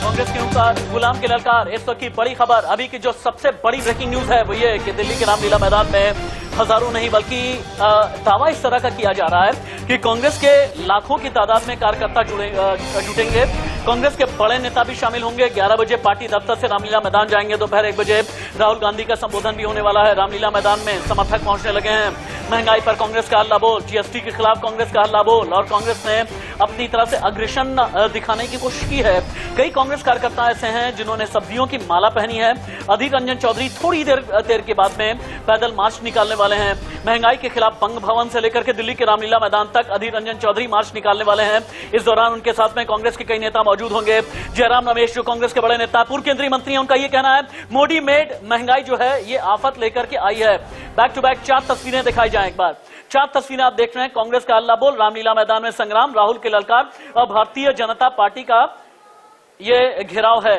कांग्रेस के अनुसार गुलाम की ललकार। इस वक्त की बड़ी खबर, अभी की जो सबसे बड़ी ब्रेकिंग न्यूज है वो ये कि दिल्ली के रामलीला मैदान में हजारों नहीं बल्कि दावा इस तरह का किया जा रहा है कि कांग्रेस के लाखों की तादाद में कार्यकर्ता जुटेंगे। कांग्रेस के बड़े नेता भी शामिल होंगे। 11 बजे पार्टी दफ्तर से रामलीला मैदान जाएंगे। दोपहर 1 बजे राहुल गांधी का संबोधन भी होने वाला है। रामलीला मैदान में समर्थक पहुंचने लगे हैं। महंगाई पर कांग्रेस का हल्ला बोल, जीएसटी के खिलाफ कांग्रेस का हल्ला बोल, और कांग्रेस ने अपनी तरह से अग्रेशन दिखाने की कोशिश की है। कई कांग्रेस कार्यकर्ता ऐसे हैं जिन्होंने सब्जियों की माला पहनी है। अधीर रंजन चौधरी थोड़ी देर के बाद में पैदल मार्च निकालने वाले हैं। महंगाई के खिलाफ बंग भवन से लेकर के दिल्ली के रामलीला मैदान तक अधीर रंजन चौधरी मार्च निकालने वाले हैं। इस दौरान उनके साथ में कांग्रेस के कई नेता मौजूद होंगे। जयराम रमेश जो कांग्रेस के बड़े नेता, पूर्व केंद्रीय मंत्री हैं, उनका यह कहना है मोदी मेड महंगाई जो है ये आफत लेकर के आई है। बैक टू बैक 4 तस्वीरें दिखाई जाएं। एक बार 4 तस्वीरें आप देख रहे हैं। कांग्रेस का हल्ला बोल, रामलीला मैदान में संग्राम, राहुल की ललकार और भारतीय जनता पार्टी का ये घेराव है।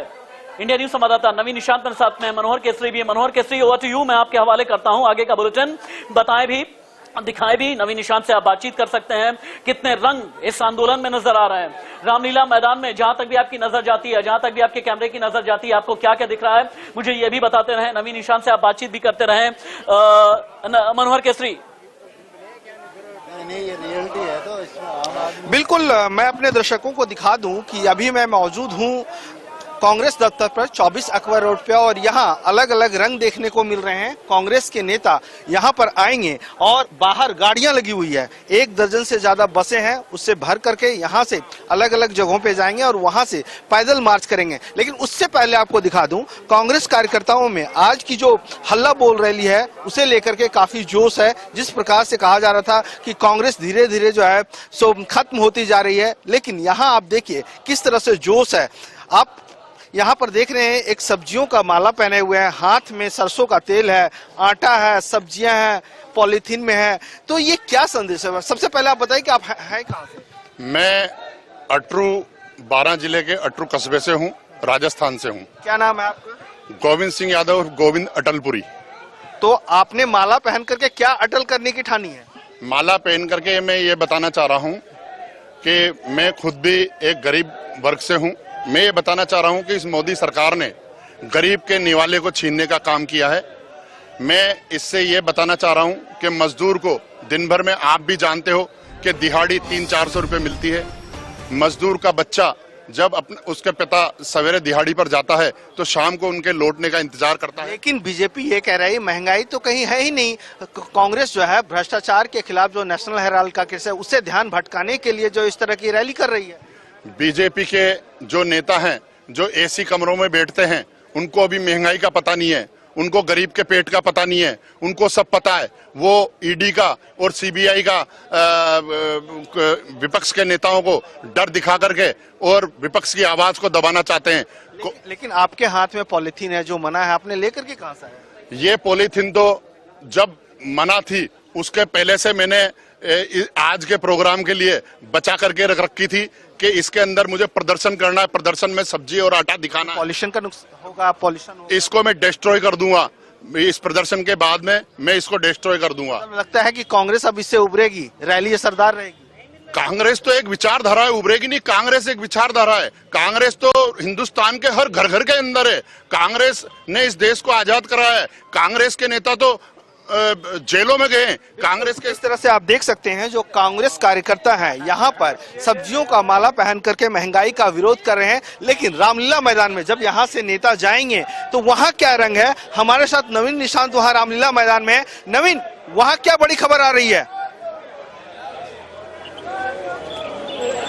इंडिया न्यूज संवाददाता नवीन निशांत मेरे साथ में, मनोहर केसरी भी है। मनोहर केसरी, ओवर टू यू। मैं आपके हवाले करता हूं आगे का बुलेटिन। बताएं भी, दिखाएं भी। नवीन निशांत से आप बातचीत कर सकते हैं। कितने रंग इस आंदोलन में नजर आ रहे हैं रामलीला मैदान में? जहां तक भी आपकी नजर जाती है, जहां तक भी आपके कैमरे की नजर जाती है, आपको क्या क्या दिख रहा है मुझे ये भी बताते रहें। नवीन निशांत से आप बातचीत भी करते रहें। मनोहर केसरी, नहीं, ये रियलिटी है तो इसमें बिल्कुल मैं अपने दर्शकों को दिखा दूं कि अभी मैं मौजूद हूं कांग्रेस दफ्तर पर 24 अकबर रोड पे, और यहाँ अलग अलग रंग देखने को मिल रहे हैं। कांग्रेस के नेता यहाँ पर आएंगे और बाहर गाड़ियां लगी हुई है। 1 दर्जन से ज्यादा बसें हैं, उससे भर करके यहाँ से अलग अलग जगहों पे जाएंगे और वहां से पैदल मार्च करेंगे। लेकिन उससे पहले आपको दिखा दूं कांग्रेस कार्यकर्ताओं में आज की जो हल्ला बोल रैली है उसे लेकर के काफी जोश है। जिस प्रकार से कहा जा रहा था कि कांग्रेस धीरे धीरे जो है सो खत्म होती जा रही है, लेकिन यहाँ आप देखिए किस तरह से जोश है। आप यहाँ पर देख रहे हैं एक सब्जियों का माला पहने हुए हैं, हाथ में सरसों का तेल है, आटा है, सब्जियां हैं, पॉलीथीन में है। तो ये क्या संदेश है? सबसे पहले आप बताइए कि आप हैं कहाँ से? मैं अटरू 12 जिले के अटरू कस्बे से हूँ, राजस्थान से हूँ। क्या नाम है आपका? गोविंद सिंह यादव, गोविंद अटलपुरी। तो आपने माला पहन करके क्या अटल करने की ठानी है? माला पहन करके मैं ये बताना चाह रहा हूँ कि मैं खुद भी एक गरीब वर्ग से हूँ। मैं ये बताना चाह रहा हूं कि इस मोदी सरकार ने गरीब के निवाले को छीनने का काम किया है। मैं इससे ये बताना चाह रहा हूं कि मजदूर को दिन भर में, आप भी जानते हो कि दिहाड़ी 300-400 रुपए मिलती है। मजदूर का बच्चा जब उसके पिता सवेरे दिहाड़ी पर जाता है तो शाम को उनके लौटने का इंतजार करता है। लेकिन बीजेपी ये कह रही है महंगाई तो कहीं है ही नहीं। कांग्रेस जो है भ्रष्टाचार के खिलाफ जो नेशनल हेराल्ड का केस है उससे ध्यान भटकाने के लिए जो इस तरह की रैली कर रही है। बीजेपी के जो नेता हैं, जो एसी कमरों में बैठते हैं, उनको अभी महंगाई का पता नहीं है, उनको गरीब के पेट का पता नहीं है। उनको सब पता है। वो ईडी का और सीबीआई का विपक्ष के नेताओं को डर दिखा करके और विपक्ष की आवाज को दबाना चाहते हैं। लेकिन आपके हाथ में पॉलीथीन है जो मना है, आपने लेकर के कहां से आया? ये पॉलीथीन तो जब मना थी उसके पहले से मैंने आज के प्रोग्राम के लिए बचा करके रखी थी कि इसके अंदर मुझे प्रदर्शन करना है। प्रदर्शन में सब्जी और आटा दिखाना है। पॉल्यूशन का नुकसान होगा, पॉल्यूशन होगा। इसको मैं डिस्ट्रॉय कर दूंगा। इस प्रदर्शन के बाद में मैं इसको डिस्ट्रॉय कर दूंगा। लगता है कि कांग्रेस अब इससे उभरेगी, रैली असरदार रहेगी। कांग्रेस तो एक विचारधारा है, उभरेगी नहीं। कांग्रेस एक विचारधारा है। कांग्रेस तो हिंदुस्तान के हर घर घर के अंदर है। कांग्रेस ने इस देश को आजाद कराया है। कांग्रेस के नेता तो जेलों में गए। कांग्रेस के इस तरह से आप देख सकते हैं जो कांग्रेस कार्यकर्ता हैं यहाँ पर सब्जियों का माला पहन करके महंगाई का विरोध कर रहे हैं। लेकिन रामलीला मैदान में जब यहाँ से नेता जाएंगे तो वहाँ क्या रंग है? हमारे साथ नवीन निशांत वहाँ रामलीला मैदान में है। नवीन, वहाँ क्या बड़ी खबर आ रही है?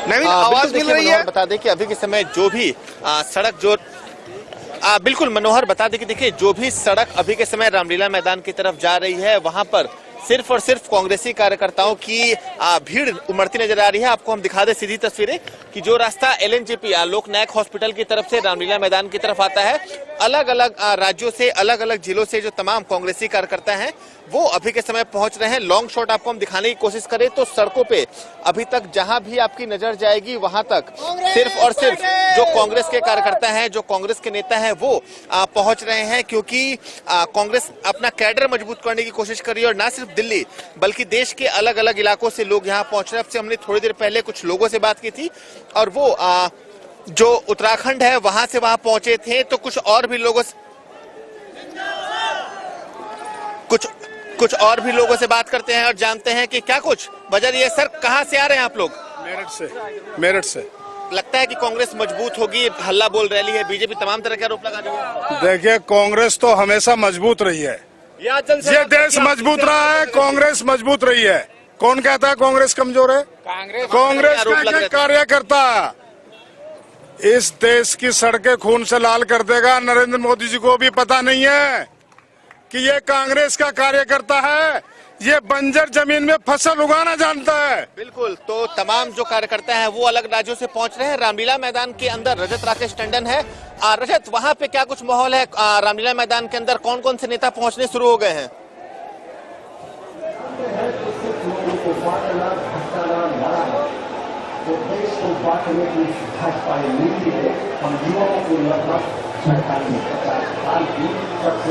नवीन, आवाज मिल रही है? बता दें कि अभी के समय जो भी सड़क जो बिल्कुल मनोहर बता दें कि देखिए जो भी सड़क अभी के समय रामलीला मैदान की तरफ जा रही है वहां पर सिर्फ और सिर्फ कांग्रेसी कार्यकर्ताओं की भीड़ उमड़ती नजर आ रही है। आपको हम दिखा दें सीधी तस्वीरें कि जो रास्ता एलएनजेपी लोक नायक हॉस्पिटल की तरफ से रामलीला मैदान की तरफ आता है, अलग अलग राज्यों से, अलग अलग जिलों से जो तमाम कांग्रेसी कार्यकर्ता हैं वो अभी के समय पहुंच रहे हैं। लॉन्ग शॉट आपको हम दिखाने की कोशिश करें तो सड़कों पे अभी तक जहां भी आपकी नजर जाएगी वहां तक सिर्फ और सिर्फ जो कांग्रेस के कार्यकर्ता हैं, जो कांग्रेस के नेता हैं वो पहुंच रहे हैं, क्योंकि कांग्रेस अपना कैडर मजबूत करने की कोशिश कर रही है। और न सिर्फ दिल्ली बल्कि देश के अलग अलग इलाकों से लोग यहाँ पहुंच रहे हैं। हमने थोड़ी देर पहले कुछ लोगों से बात की थी और वो जो उत्तराखंड है वहां से वहां पहुंचे थे, तो कुछ और भी लोगों से बात करते हैं और जानते हैं कि क्या कुछ वजह रही है। सर, कहां से आ रहे हैं आप लोग? मेरठ से। लगता है कि कांग्रेस मजबूत होगी, हल्ला बोल रैली है, बीजेपी तमाम तरह के आरोप लगा रही है। देखिए, कांग्रेस तो हमेशा मजबूत रही है, ये देश मजबूत रहा है, कांग्रेस मजबूत रही है। कौन कहता है कांग्रेस कमजोर है? कांग्रेस का कार्यकर्ता इस देश की सड़कें खून से लाल कर देगा। नरेंद्र मोदी जी को भी पता नहीं है कि ये कांग्रेस का कार्यकर्ता है, ये बंजर जमीन में फसल उगाना जानता है। बिल्कुल, तो तमाम जो कार्यकर्ता हैं वो अलग राज्यों से पहुंच रहे हैं। रामलीला मैदान के अंदर रजत राकेश टंडन है। रजत, वहां पे क्या कुछ माहौल है? रामलीला मैदान के अंदर कौन कौन से नेता पहुंचने शुरू हो गए हैं? हम युवाओं को लगभग 50 साल की सबसे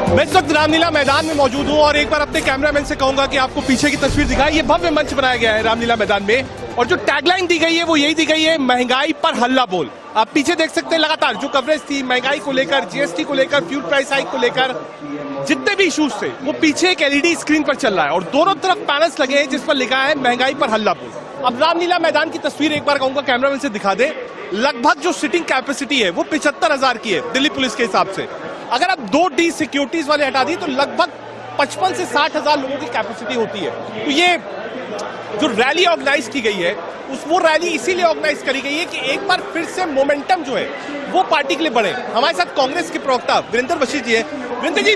मैं इस वक्त रामलीला मैदान में मौजूद हूं और एक बार अपने कैमरामैन से कहूंगा कि आपको पीछे की तस्वीर दिखाए। ये भव्य मंच बनाया गया है रामलीला मैदान में और जो टैगलाइन दी गई है वो यही दी गई है, महंगाई पर हल्ला बोल। आप पीछे देख सकते हैं लगातार जो कवरेज थी महंगाई को लेकर, जीएसटी को लेकर, फ्यूल प्राइस हाइक को लेकर, जितने भी इश्यूज थे वो पीछे एक एलईडी स्क्रीन पर चल रहा है और दोनों तरफ पैनल्स लगे हैं जिस पर लिखा है महंगाई पर हल्ला बोल। अब रामलीला मैदान की तस्वीर एक बार कहूंगा कैमरामैन से दिखा दे। लगभग जो सिटिंग कैपेसिटी है वो 75,000 की है दिल्ली पुलिस के हिसाब से। अगर आप 2D सिक्योरिटीज वाले हटा दी तो लगभग 55 से 60,000 लोगों की कैपेसिटी होती है। तो ये जो रैली ऑर्गेनाइज की गई है वो रैली इसीलिए ऑर्गेनाइज करी गई है कि एक बार फिर से मोमेंटम जो है वो पार्टी के लिए बढ़े। हमारे साथ कांग्रेस के प्रवक्ता वीरेंद्र वशिष्ठ जी है। वीरेंद्र जी,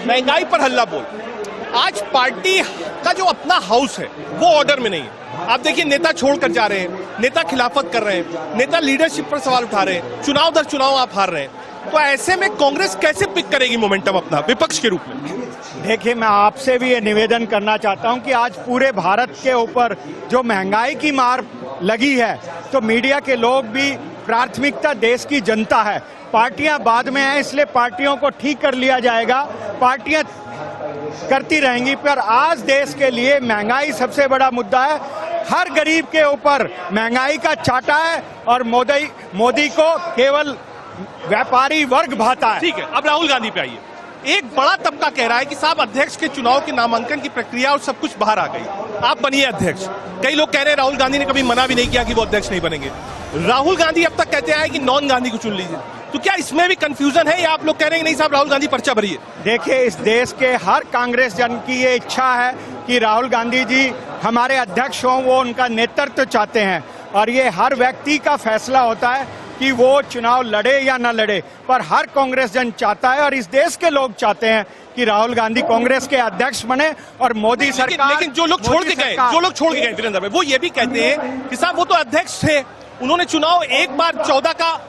महंगाई पर हल्ला बोल, आज पार्टी का जो अपना हाउस है वो ऑर्डर में नहीं है। आप देखिए, नेता छोड़कर जा रहे हैं, नेता खिलाफत कर रहे हैं, नेता लीडरशिप पर सवाल उठा रहे हैं, चुनाव दर चुनाव आप हार रहे हैं। तो ऐसे में कांग्रेस कैसे पिक करेगी मोमेंटम अपना विपक्ष के रूप में? देखिए, मैं आपसे भी ये निवेदन करना चाहता हूं कि आज पूरे भारत के ऊपर जो महंगाई की मार लगी है तो मीडिया के लोग भी, प्राथमिकता देश की जनता है। पार्टियां बाद में हैं, इसलिए पार्टियों को ठीक कर लिया जाएगा, पार्टियां करती रहेंगी, पर आज देश के लिए महंगाई सबसे बड़ा मुद्दा है। हर गरीब के ऊपर महंगाई का चाटा है और मोदी को केवल व्यापारी वर्ग भाता है। ठीक है, अब राहुल गांधी पे आइए। एक बड़ा तबका कह रहा है कि साहब अध्यक्ष के चुनाव के नामांकन की प्रक्रिया और सब कुछ बाहर आ गई, आप बनिए अध्यक्ष। कई लोग कह रहे हैं राहुल गांधी ने कभी मना भी नहीं किया कि वो अध्यक्ष नहीं बनेंगे। राहुल गांधी अब तक कहते हैं कि नॉन गांधी को चुन लीजिए। तो क्या इसमें भी कंफ्यूजन है या आप लोग कह रहे हैं नहीं साहब राहुल गांधी पर्चा भरिए? देखिए, इस देश के हर कांग्रेस जन की ये इच्छा है कि राहुल गांधी जी हमारे अध्यक्ष हों, वो उनका नेतृत्व चाहते हैं और ये हर व्यक्ति का फैसला होता है कि वो चुनाव लड़े या ना लड़े, पर हर कांग्रेस जन चाहता है और इस देश के लोग चाहते हैं कि राहुल गांधी कांग्रेस के अध्यक्ष बने और मोदी सरकार। लेकिन जो लोग छोड़ के गए वीरेंद्र भाई, वो ये भी कहते हैं कि साहब वो तो अध्यक्ष थे, उन्होंने चुनाव एक बार 14 का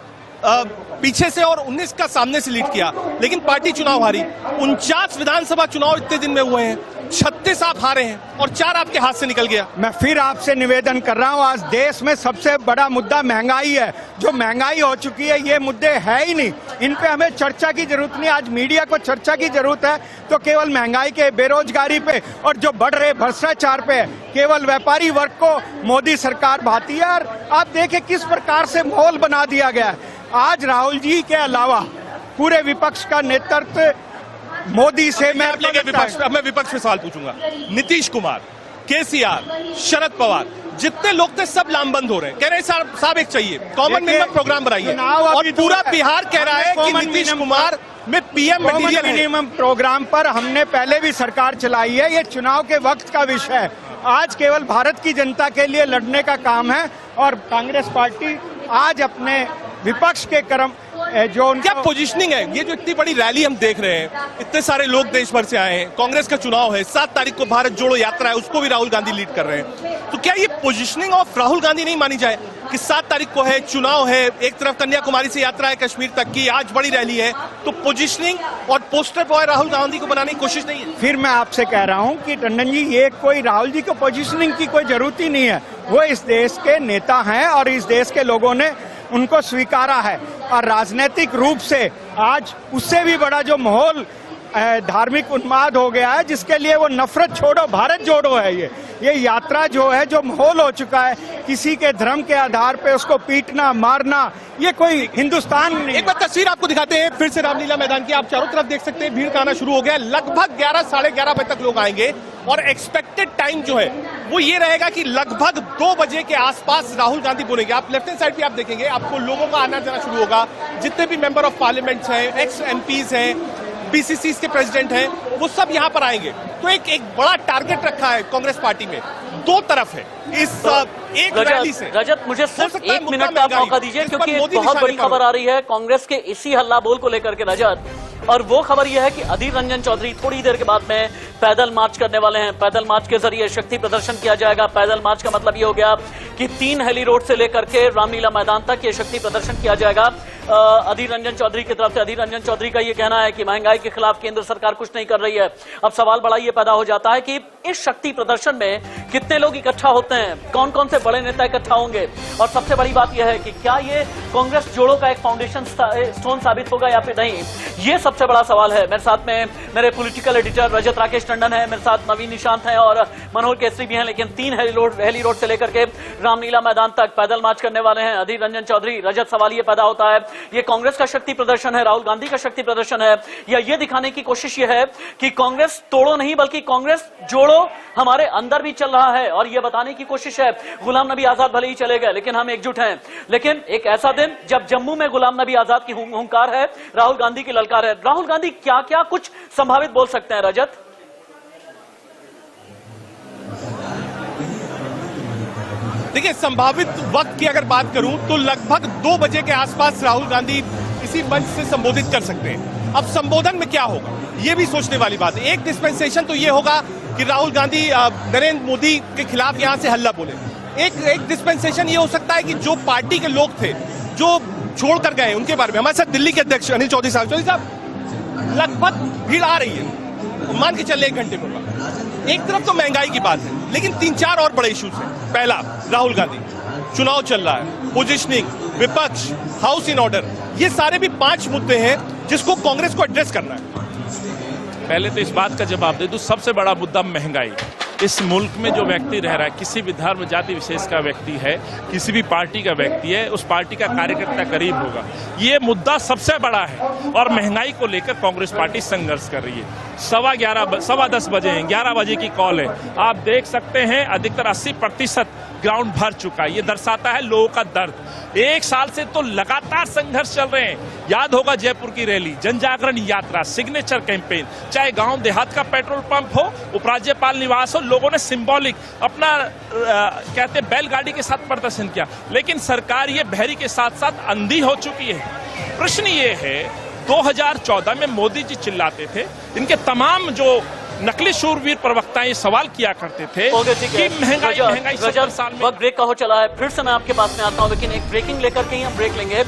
पीछे से और 19 का सामने से लीड किया, लेकिन पार्टी चुनाव हारी। 49 विधानसभा चुनाव इतने दिन में हुए हैं, 36 आप हारे हैं और 4 आपके हाथ से निकल गया। मैं फिर आपसे निवेदन कर रहा हूं, आज देश में सबसे बड़ा मुद्दा महंगाई है। जो महंगाई हो चुकी है, ये मुद्दे है ही नहीं, इन पे हमें चर्चा की जरूरत नहीं। आज मीडिया को चर्चा की जरूरत है तो केवल महंगाई के, बेरोजगारी पे और जो बढ़ रहे भ्रष्टाचार पे, केवल व्यापारी वर्ग को मोदी सरकार भाती है। और आप देखें किस प्रकार से माहौल बना दिया गया है। आज राहुल जी के अलावा पूरे विपक्ष का नेतृत्व मोदी से मैं विपक्ष में सवाल पूछूंगा। नीतीश कुमार, केसीआर, शरद पवार, जितने लोग थे सब लामबंद हो रहे हैं, कह रहे हैं साहब एक चाहिए, कॉमन मिनिमम प्रोग्राम बनाइए। और पूरा बिहार कह रहा है कि नीतीश कुमार में पीएम मिनिमम प्रोग्राम पर हमने पहले भी सरकार चलाई है। ये चुनाव के वक्त का विषय है, आज केवल भारत की जनता के लिए लड़ने का काम है। और कांग्रेस पार्टी आज अपने विपक्ष के कर्म जो क्या पोजीशनिंग है, ये जो इतनी बड़ी रैली हम देख रहे हैं, इतने सारे लोग देश भर से आए हैं, कांग्रेस का चुनाव है, 7 तारीख को भारत जोड़ो यात्रा है, उसको भी राहुल गांधी लीड कर रहे हैं। तो क्या ये पोजीशनिंग ऑफ राहुल गांधी नहीं मानी जाए कि 7 तारीख को है, चुनाव है, एक तरफ कन्याकुमारी से यात्रा है कश्मीर तक की, आज बड़ी रैली है, तो पोजीशनिंग और पोस्टर बॉय राहुल गांधी को बनाने की कोशिश नहीं है? फिर मैं आपसे कह रहा हूं कि टंडन जी, ये कोई राहुल जी को पोजीशनिंग की कोई जरूरत ही नहीं है। वो इस देश के नेता हैं और इस देश के लोगों ने उनको स्वीकारा है और राजनीतिक रूप से आज उससे भी बड़ा जो माहौल धार्मिक उन्माद हो गया है, जिसके लिए वो नफरत छोड़ो भारत जोड़ो है। ये यात्रा जो है, जो माहौल हो चुका है, किसी के धर्म के आधार पे उसको पीटना मारना, ये कोई हिंदुस्तान नहीं। एक बार तस्वीर आपको दिखाते हैं फिर से रामलीला मैदान की। आप चारों तरफ देख सकते हैं, भीड़ का आना शुरू हो गया है। लगभग 11 साढ़े 11 बजे तक लोग आएंगे और एक्सपेक्टेड टाइम जो है वो ये रहेगा कि लगभग 2 बजे के आसपास राहुल गांधी बोलेंगे। आप लेफ्ट हैंड साइड पे आप देखेंगे, आपको लोगों का आना जाना शुरू होगा। जितने भी मेंबर ऑफ पार्लियामेंट हैं, एक्स एमपीज हैं, बीसीसी के प्रेसिडेंट हैं, वो सब यहाँ पर आएंगे। तो एक बड़ा टारगेट रखा है कांग्रेस पार्टी में, 2 तरफ है इस एक रैली से। रजत, मुझे सिर्फ 1 मिनट का मौका दीजिए, क्योंकि एक बहुत बड़ी खबर आ रही है कांग्रेस के इसी हल्ला बोल को लेकर के रजत। और वो खबर यह है कि अधीर रंजन चौधरी थोड़ी देर के बाद में पैदल मार्च करने वाले हैं। पैदल मार्च के जरिए शक्ति प्रदर्शन किया जाएगा। पैदल मार्च का मतलब ये हो गया कि 3 हेली रोड से लेकर के रामलीला मैदान तक ये शक्ति प्रदर्शन किया जाएगा अधीर रंजन चौधरी की तरफ से। अधीर रंजन चौधरी का ये कहना है कि महंगाई के खिलाफ केंद्र सरकार कुछ नहीं कर रही है। अब सवाल बड़ा ये पैदा हो जाता है कि इस शक्ति प्रदर्शन में कितने लोग इकट्ठा होते हैं, कौन कौन से बड़े नेता इकट्ठा होंगे, और सबसे बड़ी बात यह है कि क्या ये कांग्रेस जोड़ों का एक फाउंडेशन स्टोन साबित होगा या फिर नहीं, ये सबसे बड़ा सवाल है। मेरे साथ में मेरे पॉलिटिकल एडिटर रजत राकेश टंडन है, मेरे साथ नवीन निशांत है और मनोहर केसरी भी हैं। लेकिन 3 हेली रोड से लेकर के रामलीला मैदान तक पैदल मार्च करने वाले हैं अधीर रंजन चौधरी। रजत, सवाल ये पैदा होता है, ये कांग्रेस का शक्ति प्रदर्शन है, राहुल गांधी का शक्ति प्रदर्शन है, या ये दिखाने की कोशिश ये है कि कांग्रेस तोड़ो नहीं बल्कि कांग्रेस जोड़ो हमारे अंदर भी चल रहा है, और ये बताने की कोशिश है गुलाम नबी आजाद भले ही चले गए लेकिन हम एकजुट हैं। लेकिन एक ऐसा दिन जब जम्मू में गुलाम नबी आजाद की हुंकार है, राहुल गांधी की ललकार है। राहुल गांधी क्या क्या कुछ संभावित बोल सकते हैं रजत? देखिए, संभावित वक्त की अगर बात करूं तो लगभग 2 बजे के आसपास राहुल गांधी इसी मंच से संबोधित कर सकते हैं। अब संबोधन में क्या होगा ये भी सोचने वाली बात है। एक डिस्पेंसेशन तो ये होगा कि राहुल गांधी नरेंद्र मोदी के खिलाफ यहां से हल्ला बोले। एक डिस्पेंसेशन ये हो सकता है कि जो पार्टी के लोग थे जो छोड़कर गए उनके बारे में। हमारे साथ दिल्ली के अध्यक्ष अनिल चौधरी साहब, लगभग भीड़ आ रही है, मान के चले 1 घंटे में। एक तरफ तो महंगाई की बात है, लेकिन 3-4 और बड़े इश्यूज हैं। पहला, राहुल गांधी, चुनाव चल रहा है, पोजिशनिंग, विपक्ष, हाउस इन ऑर्डर, ये सारे भी 5 मुद्दे हैं जिसको कांग्रेस को एड्रेस करना है। पहले तो इस बात का जवाब दे दूं, सबसे बड़ा मुद्दा महंगाई। इस मुल्क में जो व्यक्ति रह रहा है, किसी भी धर्म जाति विशेष का व्यक्ति है, किसी भी पार्टी का व्यक्ति है, उस पार्टी का कार्यकर्ता करीब होगा, ये मुद्दा सबसे बड़ा है। और महंगाई को लेकर कांग्रेस पार्टी संघर्ष कर रही है। 10:15 बजे हैं, 11 बजे की कॉल है। आप देख सकते हैं अधिकतर 80% ग्राउंड भर चुका है। ये दर्शाता है लोगों का दर्द। 1 साल से तो लगातार संघर्ष चल रहे हैं। याद होगा जयपुर की रैली, जन जागरण यात्रा, सिग्नेचर कैंपेन, चाहे गांव देहात का पेट्रोल पंप हो, उपराज्यपाल निवास हो, लोगों ने सिंबॉलिक अपना कहते बैलगाड़ी के साथ प्रदर्शन किया। लेकिन सरकार ये बहरी के साथ साथ अंधी हो चुकी है। प्रश्न ये है, 2014 में मोदी जी चिल्लाते थे, इनके तमाम जो नकली शूरवीर प्रवक्ता ये सवाल किया करते थे कि महंगाई 70 साल में। वक्त ब्रेक का हो चला है, फिर से मैं आपके पास में आता हूं, लेकिन एक ब्रेकिंग लेकर के ही हम ब्रेक लेंगे।